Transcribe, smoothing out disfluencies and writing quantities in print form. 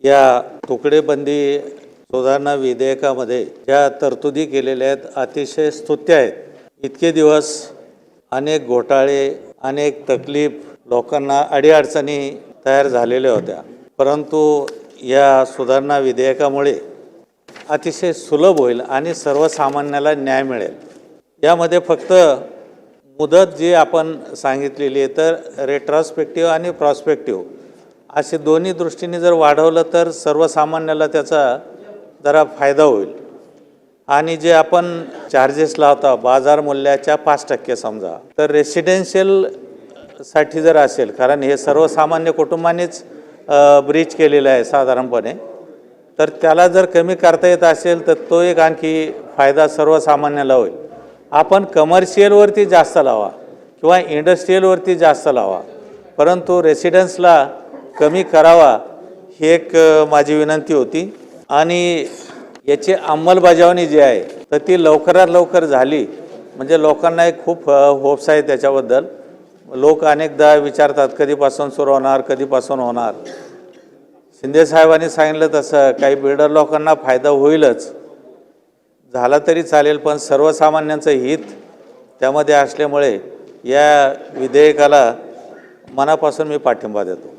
या तुकडेबंदी सुधारणा विधेयकामध्ये ज्या तरतुदी केलेल्या आहेत अतिशय स्तुत्य आहेत। इतके दिवस अनेक घोटाळे, अनेक तकलीफ, लोकांना अडीअडचणी तयार झालेल्या होत्या, परंतु या सुधारणा विधेयकामुळे अतिशय सुलभ होईल आणि सर्वसामान्याला न्याय मिळेल। यामध्ये फक्त मुदत जी आपण सांगितलेली आहे तर रेट्रोस्पेक्टिव्ह आणि प्रॉस्पेक्टिव्ह असे दोन्ही दृष्टीने जर वाढवलं तर सर्वसामान्याला त्याचा जरा फायदा होईल। आणि जे आपण चार्जेस लावता बाजार मूल्याच्या 5% समजा, तर रेसिडेन्शियल साठी जर असेल, कारण हे सर्वसामान्य कुटुंबानेच ब्रीच केलेलं आहे साधारणपणे, तर त्याला जर कमी करता येत असेल तर तो एक आणखी फायदा सर्वसामान्याला होईल। आपण कमर्शियलवरती जास्त लावा किंवा इंडस्ट्रीयलवरती जास्त लावा, परंतु रेसिडेन्सला कमी करावा ही एक माझी विनंती होती। आणि याची अंमलबजावणी जी आहे तर ती लवकरात लवकर झाली म्हणजे लोकांना एक खूप होप्स आहे त्याच्याबद्दल। लोक अनेकदा विचारतात कधीपासून सुरू होणार, कधीपासून होणार। शिंदे साहेबांनी सांगितलं तसं काही बिल्डर लोकांना फायदा होईलच, झाला तरी चालेल, पण सर्वसामान्यांचं हित त्यामध्ये असल्यामुळे या विधेयकाला मनापासून मी पाठिंबा देतो।